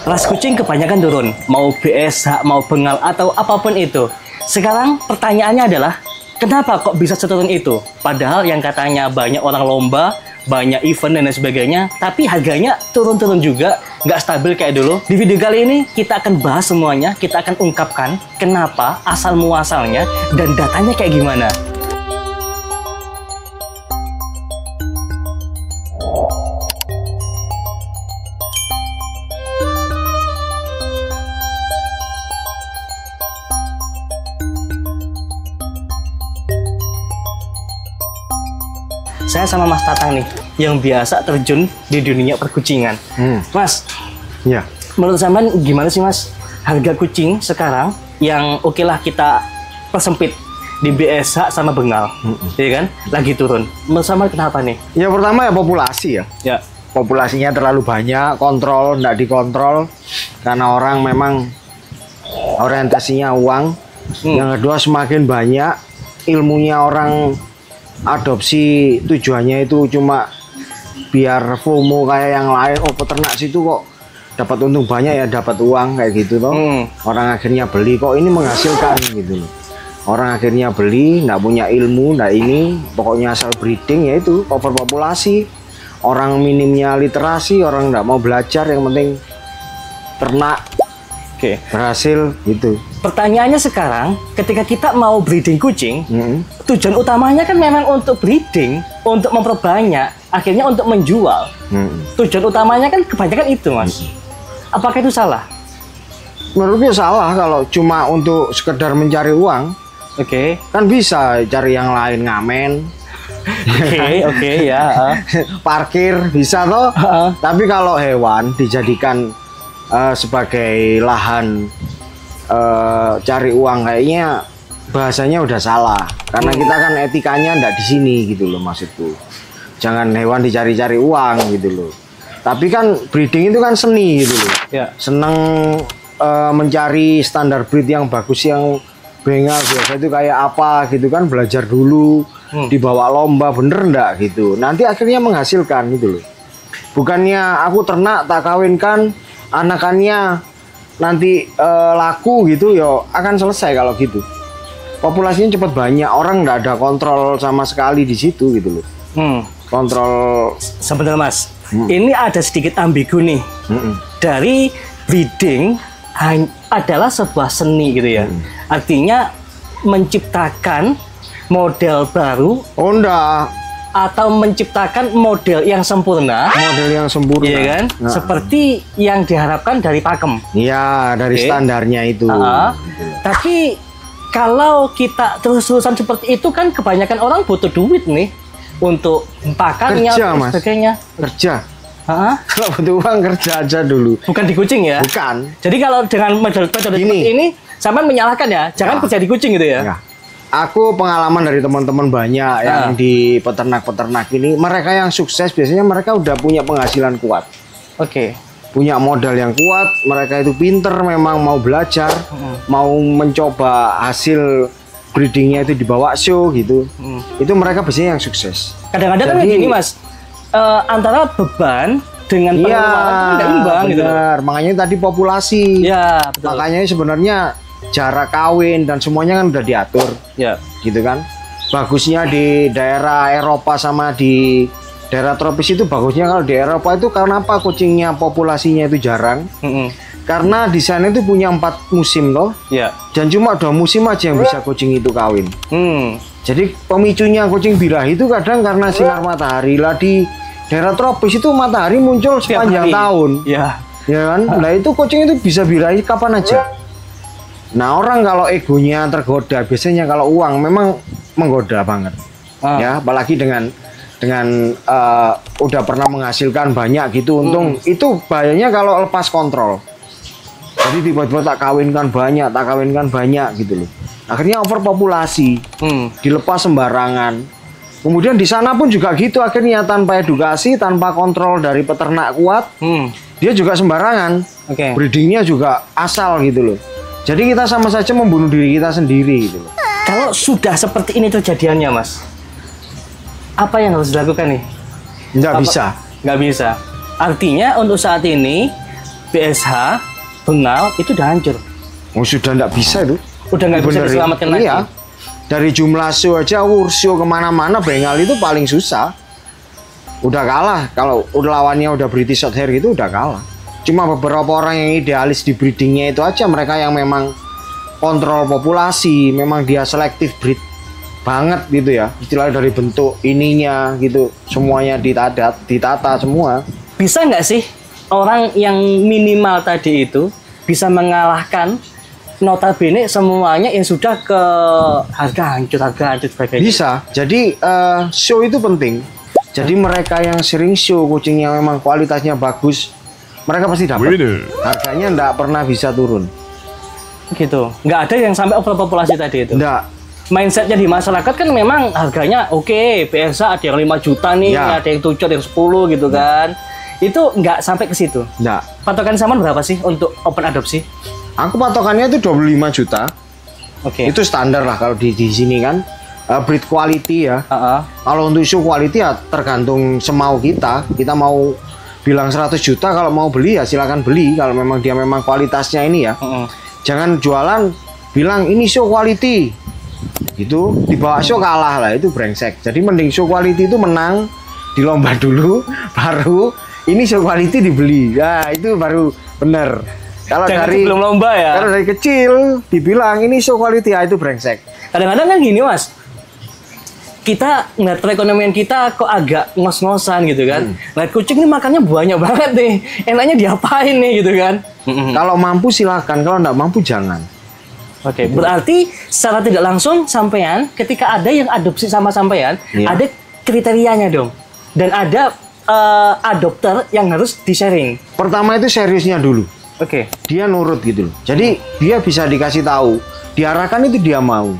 ras kucing kebanyakan turun, mau BSH, mau bengal atau apapun itu. Sekarang pertanyaannya adalah, kenapa kok bisa seturun itu? Padahal yang katanya banyak orang lomba, banyak event dan lain sebagainya, tapi harganya turun-turun juga, nggak stabil kayak dulu. Di video kali ini kita akan bahas semuanya, kita akan ungkapkan kenapa, asal muasalnya, dan datanya kayak gimana. Saya sama Mas Tatang nih, yang biasa terjun di dunia perkucingan. Mas, ya. Menurut sampean gimana sih Mas, harga kucing sekarang yang oke lah kita persempit di BSH sama bengal, ya kan, lagi turun. Menurut sampean kenapa nih? Ya pertama ya populasi ya. Ya. Populasinya terlalu banyak, kontrol, nggak dikontrol. Karena orang memang orientasinya uang. Yang kedua semakin banyak, ilmunya orang adopsi tujuannya itu cuma biar FOMO kayak yang lain. Oh peternak situ kok dapat untung banyak ya, dapat uang kayak gitu toh. Orang akhirnya beli, kok ini menghasilkan gitu loh. Orang akhirnya beli, nggak punya ilmu, nggak ini, pokoknya asal breeding, yaitu overpopulasi. Orang minimnya literasi, orang nggak mau belajar, yang penting ternak. Oke. Berhasil gitu. Pertanyaannya sekarang, ketika kita mau breeding kucing, tujuan utamanya kan memang untuk breeding, untuk memperbanyak, akhirnya untuk menjual. Tujuan utamanya kan kebanyakan itu, Mas. Apakah itu salah? Menurutku salah kalau cuma untuk sekedar mencari uang. Oke. Kan bisa cari yang lain, ngamen. Oke, ya. Parkir bisa toh. Tapi kalau hewan dijadikan sebagai lahan cari uang, kayaknya bahasanya udah salah. Karena kita kan etikanya ndak di sini gitu loh, maksudku. Jangan hewan dicari-cari uang gitu loh. Tapi kan breeding itu kan seni gitu loh. Ya. Seneng mencari standar breed yang bagus, yang bengal biasa itu kayak apa gitu kan, belajar dulu, dibawa lomba bener ndak gitu. Nanti akhirnya menghasilkan gitu loh. Bukannya aku ternak tak kawinkan, anakannya nanti laku gitu, yo akan selesai kalau gitu. Populasinya cepat banyak, orang nggak ada kontrol sama sekali di situ gitu loh. Kontrol. Sebenarnya Mas, ini ada sedikit ambigu nih. Dari breeding adalah sebuah seni gitu ya. Artinya menciptakan model baru. Oh enggak. Atau menciptakan model yang sempurna. Model yang sempurna. Iya kan? Seperti yang diharapkan dari pakem. Iya, dari standarnya itu. Tapi kalau kita terus-terusan seperti itu kan kebanyakan orang butuh duit nih untuk pakannya kerja, dan sebagainya. Kerja. Kalau butuh uang kerja aja dulu. Bukan di kucing ya? Bukan. Jadi kalau dengan metode seperti ini, sampai menyalahkan ya, jangan kerja di kucing gitu ya? Ya. Aku pengalaman dari teman-teman banyak yang di peternak-peternak ini, mereka yang sukses biasanya mereka udah punya penghasilan kuat. Oke. Punya modal yang kuat, mereka itu pinter, memang mau belajar, mau mencoba hasil breedingnya itu dibawa show gitu. Itu mereka biasanya yang sukses. Kadang-kadang kan gini Mas, antara beban dengan pengeluaran itu nggak imbang gitu. Makanya tadi populasi. Ya, betul. Makanya sebenarnya jarak kawin dan semuanya kan udah diatur. Ya. Gitu kan. Bagusnya di daerah Eropa sama di daerah tropis itu, bagusnya kalau di Eropa itu karena apa kucingnya populasinya itu jarang. Karena di sana itu punya 4 musim loh. Ya. Dan cuma 2 musim aja yang bisa kucing itu kawin. Jadi pemicunya kucing birahi itu kadang karena sinar matahari lah. Di daerah tropis itu matahari muncul sepanjang tahun. Ya kan? Nah itu kucing itu bisa birahi kapan aja. Nah orang kalau egonya tergoda, biasanya kalau uang memang menggoda banget. Ya apalagi dengan udah pernah menghasilkan banyak gitu, untung itu bahayanya kalau lepas kontrol. Jadi tiba-tiba tak kawinkan banyak gitu loh. Akhirnya overpopulasi, dilepas sembarangan. Kemudian di sana pun juga gitu, akhirnya tanpa edukasi, tanpa kontrol dari peternak kuat, dia juga sembarangan. Breedingnya juga asal gitu loh. Jadi kita sama saja membunuh diri kita sendiri gitu loh. Kalau sudah seperti ini terjadiannya Mas, apa yang harus dilakukan nih? Nggak bisa. Nggak bisa. Artinya untuk saat ini PSH, bengal itu udah hancur. Oh sudah nggak bisa itu. Udah nggak bisa diselamatkan lagi. Iya. Dari jumlah show aja, show kemana-mana bengal itu paling susah. Udah kalah. Kalau lawannya udah British Shorthair gitu udah kalah. Cuma beberapa orang yang idealis di breedingnya itu aja, mereka yang memang kontrol populasi, memang dia selektif breed banget gitu ya. Istilahnya dari bentuk ininya gitu, semuanya ditata semua. Bisa nggak sih orang yang minimal tadi itu bisa mengalahkan notabene semuanya yang sudah ke harga hancur sebagainya? Bisa. Jadi show itu penting. Jadi mereka yang sering show kucing yang memang kualitasnya bagus, mereka pasti dapat. Harganya nggak pernah bisa turun. Gitu. Nggak ada yang sampai overpopulasi tadi itu? Nggak. Mindsetnya di masyarakat kan memang harganya oke, PSA ada yang 5 juta nih, ya. ada yang 7, ada yang 10 gitu kan. Itu nggak sampai ke situ? Nggak. Patokan Saman berapa sih untuk open adopsi? Aku patokannya itu 25 juta. Oke. Itu standar lah kalau di sini kan. Breed quality ya. Kalau untuk show quality ya tergantung semau kita. Kita mau bilang 100 juta, kalau mau beli ya silakan beli. Kalau memang dia memang kualitasnya ini ya. Jangan jualan bilang ini show quality. Itu dibawa show kalah lah, itu brengsek. Jadi mending show quality itu menang di lomba dulu, baru ini show quality dibeli. Nah, itu baru bener. Kalau dari belum lomba ya. Kalau dari kecil dibilang ini show quality, ya itu brengsek. Kadang-kadang kan gini Mas, kita ngeliat perekonomian kita kok agak ngos-ngosan gitu kan. Lihat kucing ini makannya banyak banget nih, enaknya diapain nih gitu kan. Kalau mampu silakan, kalau nggak mampu jangan. Oke, berarti secara tidak langsung sampean ketika ada yang adopsi sama sampean, ada kriterianya dong. Dan ada adopter yang harus di-sharing. Pertama itu seriusnya dulu. Oke. Dia nurut gitu loh. Jadi dia bisa dikasih tahu, diarahkan itu dia mau.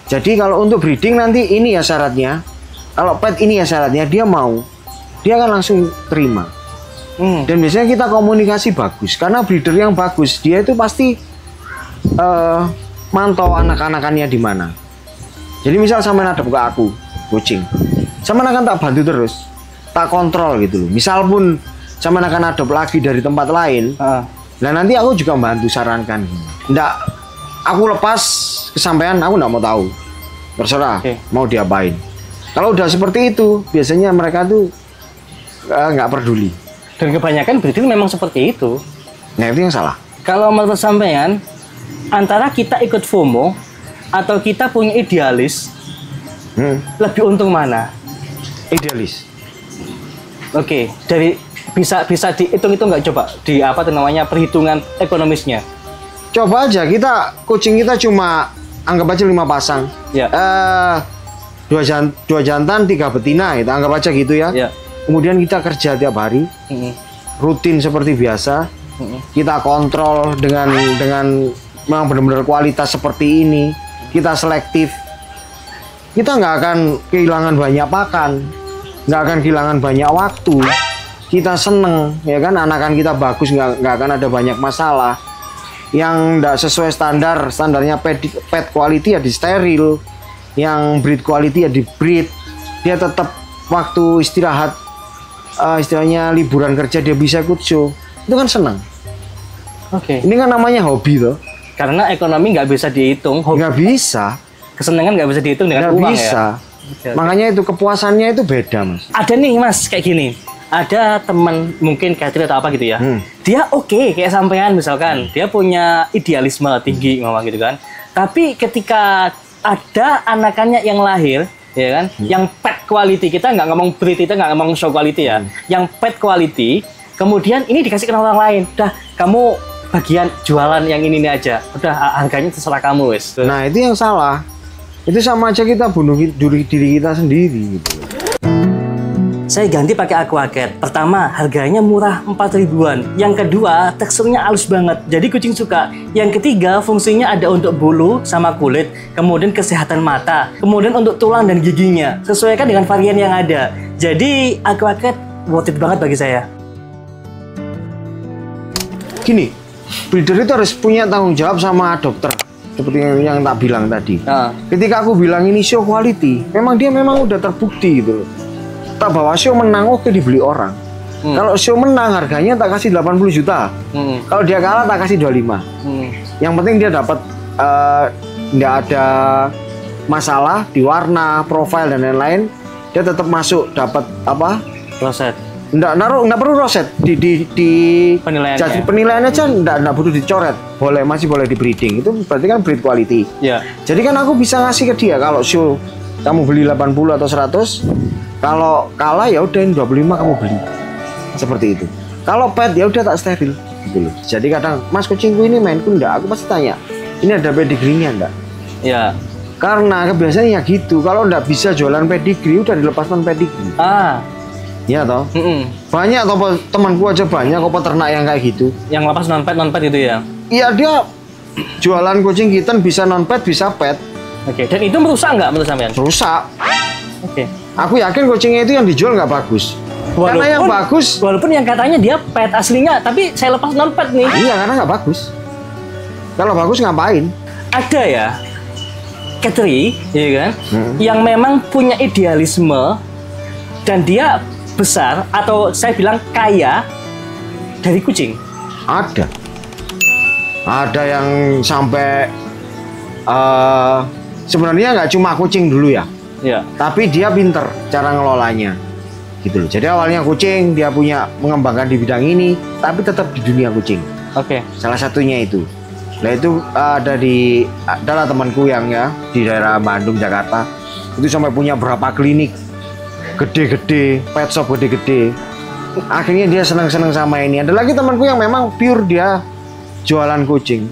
Jadi kalau untuk breeding nanti ini ya syaratnya. Kalau pet ini ya syaratnya, dia mau. Dia akan langsung terima. Dan biasanya kita komunikasi bagus. Karena breeder yang bagus, dia itu pasti mantau anak-anakannya di mana. Jadi misal sama ada buka aku kucing, sama akan tak bantu terus, tak kontrol gitu loh. Misal pun sama akan adopt lagi dari tempat lain, nah nanti aku juga bantu sarankan. Nggak, aku lepas kesampaian, aku nggak mau tahu, terserah mau diapain. Kalau udah seperti itu, biasanya mereka tuh nggak peduli. Dan kebanyakan breeding memang seperti itu. Nah itu yang salah. Kalau menurut sampean, antara kita ikut FOMO atau kita punya idealis, lebih untung mana? Idealis. Oke, dari bisa dihitung itu nggak, coba di apa tuh namanya perhitungan ekonomisnya? Coba aja kucing kita cuma anggap aja 5 pasang. Ya. 2 jantan 3 betina, itu anggap aja gitu ya. Kemudian kita kerja tiap hari, rutin seperti biasa. Kita kontrol dengan memang benar-benar kualitas seperti ini. Kita selektif. Kita nggak akan kehilangan banyak pakan, nggak akan kehilangan banyak waktu. Kita seneng, ya kan, anakan kita bagus, nggak akan ada banyak masalah. Yang nggak sesuai standarnya pet quality ya di steril, yang breed quality ya di breed. Dia tetap waktu istirahat, istilahnya liburan kerja dia bisa ikut show, itu kan seneng. Ini kan namanya hobi tuh. Karena ekonomi nggak bisa dihitung. Nggak bisa. Kesenangan nggak bisa dihitung dengan uang bisa. Ya. Makanya itu kepuasannya itu beda Mas. Ada nih Mas kayak gini. Ada teman mungkin Catherine atau apa gitu ya. Dia oke, kayak sampean misalkan. Dia punya idealisme tinggi ngomong gitu kan. Tapi ketika ada anakannya yang lahir, ya kan, yang pet quality, kita nggak ngomong breed, kita nggak ngomong show quality ya. Yang pet quality, kemudian ini dikasih ke orang lain. Udah, kamu bagian jualan yang ini aja. Udah, harganya terserah kamu wes. Nah itu yang salah. Itu sama aja kita bunuh diri kita sendiri gitu. Saya ganti pakai aquacat. Pertama, harganya murah 4 ribuan. Yang kedua, teksturnya halus banget. Jadi kucing suka. Yang ketiga, fungsinya ada untuk bulu sama kulit. Kemudian kesehatan mata. Kemudian untuk tulang dan giginya. Sesuaikan dengan varian yang ada. Jadi, aquacat worth it banget bagi saya. Gini, breeder itu harus punya tanggung jawab sama dokter. Seperti yang tak bilang tadi. Ketika aku bilang ini show quality, memang dia memang udah terbukti gitu loh. Tak bawa show menang, oke dibeli orang. Kalau show menang harganya tak kasih 80 juta. Kalau dia kalah tak kasih 25. Yang penting dia dapat nggak ada masalah di warna, profil dan lain-lain. Dia tetap masuk dapat apa? Roset. Nggak perlu roset di penilaiannya. Jadi penilaiannya aja nggak perlu dicoret. Masih boleh di breeding. Itu berarti kan breed quality. Ya. Jadi kan aku bisa ngasih ke dia kalau show kamu beli 80 atau 100. Kalau kalah ya udah 25 kamu beli. Seperti itu. Kalau pet ya udah tak steril gitu loh. Jadi kadang, Mas kucingku ini mainku enggak, aku pasti tanya, ini ada pedigree-nya enggak? Ya. Karena kebiasaannya gitu, kalau enggak bisa jualan pedigree udah dilepas non pedigree. Iya toh? Banyak toh temanku aja banyak kok peternak yang kayak gitu. Yang lepas non pet itu ya? Iya, dia jualan kucing kitten bisa non pet bisa pet. Oke. Dan itu merusak nggak menurut sampean? Rusak. Oke. Aku yakin kucingnya itu yang dijual nggak bagus. Karena yang bagus, walaupun yang katanya dia pet aslinya, tapi saya lepas non pet nih. Iya, karena nggak bagus. Kalau bagus ngapain? Ada ya, Katri, ya kan, yang memang punya idealisme dan dia besar atau saya bilang kaya dari kucing. Ada yang sampai sebenarnya nggak cuma kucing dulu ya. Ya. Tapi dia pinter cara ngelolanya. Gitu loh. Jadi awalnya kucing, dia punya mengembangkan di bidang ini, tapi tetap di dunia kucing. Oke. Salah satunya itu. Nah itu adalah temanku yang ya di daerah Bandung, Jakarta. Itu sampai punya berapa klinik gede-gede, pet shop gede-gede. Akhirnya dia senang-senang sama ini. Ada lagi temanku yang memang pure dia jualan kucing.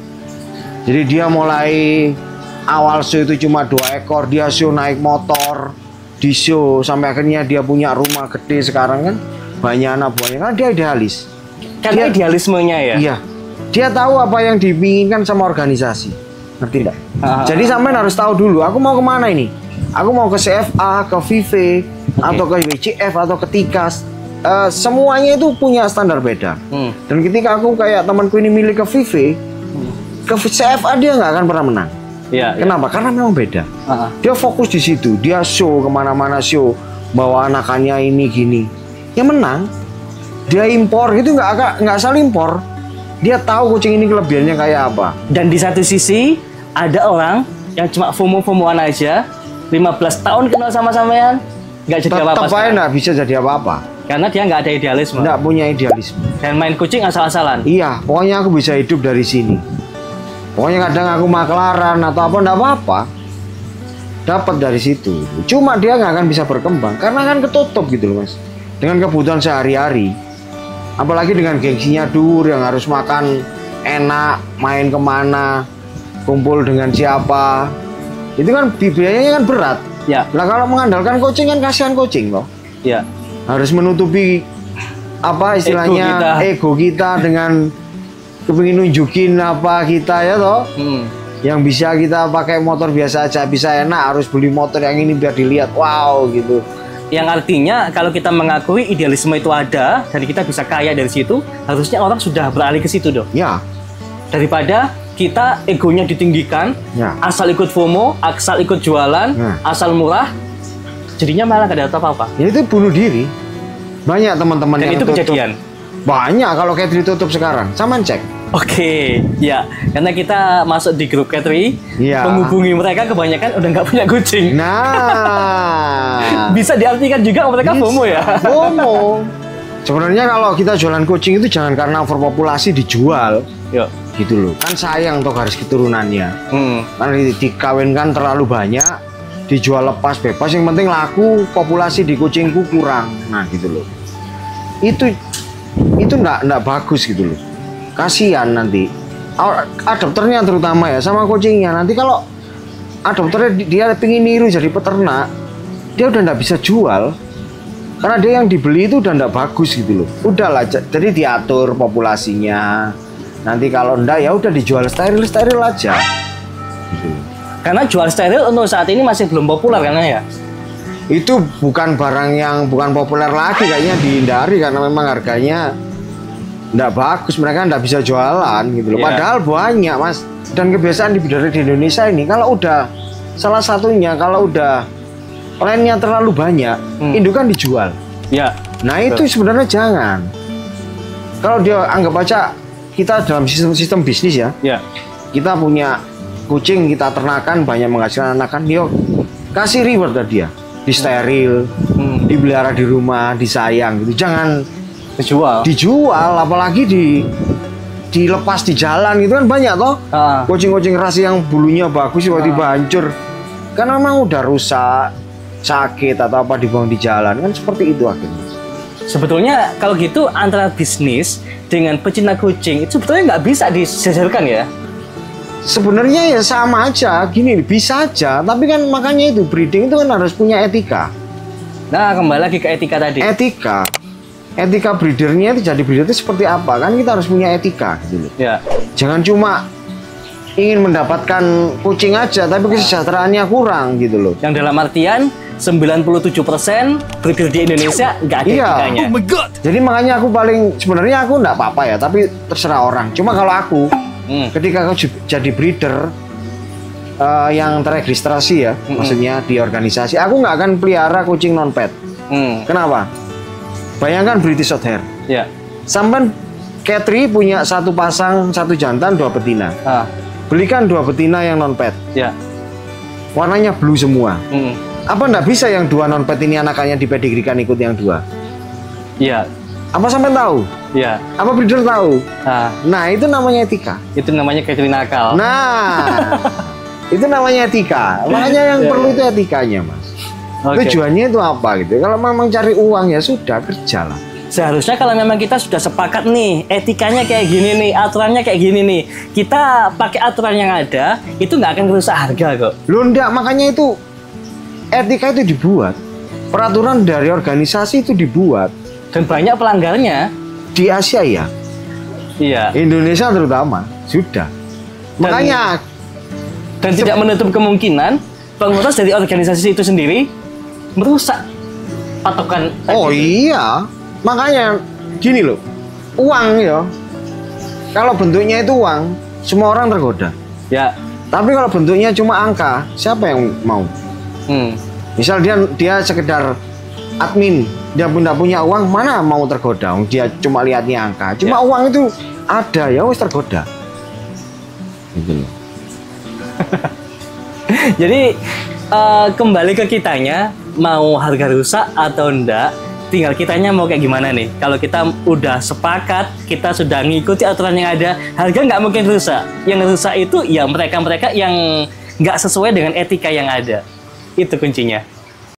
Jadi dia mulai awal show itu cuma 2 ekor, dia show naik motor. Di show sampai akhirnya dia punya rumah gede sekarang kan banyak anak buahnya karena dia idealis. Karena idealismenya ya. Iya. Dia tahu apa yang diinginkan sama organisasi. Ngerti enggak? Jadi sampean harus tahu dulu aku mau kemana ini. Aku mau ke CFA, ke Vive, atau ke WCF atau ke Tikas. Semuanya itu punya standar beda. Dan ketika aku kayak temanku ini milih ke Vive, ke CFA dia nggak akan pernah menang. Ya, kenapa? Karena memang beda. Dia fokus di situ, dia show kemana-mana show, bawa anakannya ini gini. Yang menang, dia impor gitu nggak asal impor. Dia tahu kucing ini kelebihannya kayak apa. Dan di satu sisi ada orang yang cuma FOMO-FOMOan aja, 15 tahun kenal sama sampean, nggak jadi apa-apa. Tetap aja nggak bisa jadi apa-apa. Karena dia nggak ada idealisme. Nggak punya idealisme. Dan main kucing asal-asalan. Iya, pokoknya aku bisa hidup dari sini. Pokoknya kadang aku maklaran atau apa enggak apa-apa. Dapat dari situ. Cuma dia nggak akan bisa berkembang karena kan ketutup gitu loh Mas. Dengan kebutuhan sehari-hari. Apalagi dengan gengsinya dur yang harus makan enak, main kemana, kumpul dengan siapa. Itu kan biayanya kan berat. Ya. Nah kalau mengandalkan kucing kan kasihan kucing loh. Ya. Harus menutupi apa istilahnya ego kita dengan kepingin nunjukin apa kita ya toh. Yang bisa kita pakai motor biasa aja bisa enak, harus beli motor yang ini biar dilihat wow gitu. Yang artinya kalau kita mengakui idealisme itu ada dan kita bisa kaya dari situ, harusnya orang sudah beralih ke situ dong. Ya. Daripada kita egonya ditinggikan, ya. Asal ikut FOMO, asal ikut jualan, asal murah, jadinya malah gak ada apa-apa. Ya itu bunuh diri. Banyak teman-teman yang itu kejadian. Banyak kalau Katri tutup sekarang, sama cek. Oke, ya, karena kita masuk di grup Katri, menghubungi mereka kebanyakan udah nggak punya kucing. Nah, bisa diartikan juga mereka FOMO ya. FOMO. Sebenarnya kalau kita jualan kucing itu jangan karena overpopulasi dijual, gitu loh. Kan sayang toh garis keturunannya. Karena dikawinkan terlalu banyak, dijual lepas bebas. Yang penting laku, populasi di kucingku kurang. Nah, gitu loh. Itu enggak bagus gitu loh. Kasihan nanti adopternya terutama ya sama kucingnya. Nanti kalau adopternya dia pengen niru jadi peternak, dia udah nggak bisa jual karena dia yang dibeli itu udah nggak bagus gitu loh. Udahlah, jadi diatur populasinya. Nanti kalau enggak ya udah dijual steril aja. Gitu. Karena jual steril untuk saat ini masih belum populer karena ya. Itu bukan barang yang bukan populer lagi, kayaknya dihindari karena memang harganya nggak bagus, mereka nggak bisa jualan gitu loh. Padahal banyak Mas. Dan kebiasaan di Indonesia ini kalau udah salah satunya kalau udah lainnya terlalu banyak, indukan dijual. Ya. Nah itu sebenarnya jangan. Kalau dia anggap aja kita dalam sistem bisnis ya, kita punya kucing, kita ternakan, banyak menghasilkan anakan, yuk kasih reward ke dia, di steril, dipelihara di rumah, disayang gitu. Jangan dijual, apalagi dilepas di jalan gitu kan banyak toh. Kucing-kucing ras yang bulunya bagus tiba-tiba hancur. Karena memang udah rusak, sakit atau apa dibuang di jalan kan seperti itu akhirnya. Sebetulnya kalau gitu antara bisnis dengan pecinta kucing itu sebetulnya nggak bisa disesuaikan ya? Sebenarnya ya sama aja, gini bisa aja, tapi kan makanya itu breeding itu kan harus punya etika. Nah kembali lagi ke etika tadi. Etika breedernya itu jadi breeder itu seperti apa kan kita harus punya etika gitu loh. Ya. Jangan cuma ingin mendapatkan kucing aja tapi kesejahteraannya kurang gitu loh. Yang dalam artian 97% breeder di Indonesia nggak ada etikanya. Oh my God. Jadi makanya aku sebenarnya aku nggak apa-apa ya, tapi terserah orang. Cuma kalau aku ketika aku jadi breeder yang teregistrasi ya, maksudnya di organisasi, aku nggak akan pelihara kucing non pet. Kenapa? Bayangkan British Shorthair. Sampai Katri punya satu pasang, satu jantan, 2 betina. Belikan 2 betina yang non pet. Warnanya blue semua. Apa nggak bisa yang 2 non pet ini anakannya dipedigrikan ikut yang 2? Apa sampai tahu? Apa breeder tahu? Nah itu namanya etika. Itu namanya Katri nakal. Nah itu namanya etika. Makanya yang perlu itu etikanya, Mas. Tujuannya itu apa gitu? Kalau memang cari uang ya sudah, kerjalah. Seharusnya kalau memang kita sudah sepakat nih, etikanya kayak gini nih, aturannya kayak gini nih, kita pakai aturan yang ada, itu nggak akan merusak harga kok. Loh enggak, makanya itu etika itu dibuat, peraturan dari organisasi itu dibuat, dan banyak pelanggarnya di Asia ya. Indonesia terutama sudah. Makanya dan tidak menutup kemungkinan pengurus dari organisasi itu sendiri merusak patokan. Oh iya, makanya gini loh, uang ya. Kalau bentuknya itu uang, semua orang tergoda. Tapi kalau bentuknya cuma angka, siapa yang mau? Misal dia sekedar admin, dia pun tidak punya uang, mana mau tergoda? Dia cuma lihatnya angka, cuma uang itu ada ya, wis tergoda. Gitu loh. Jadi kembali ke kitanya, mau harga rusak atau enggak, tinggal kitanya mau kayak gimana nih. Kalau kita udah sepakat, kita sudah ngikuti aturan yang ada, harga nggak mungkin rusak. Yang rusak itu ya mereka-mereka yang nggak sesuai dengan etika yang ada. Itu kuncinya.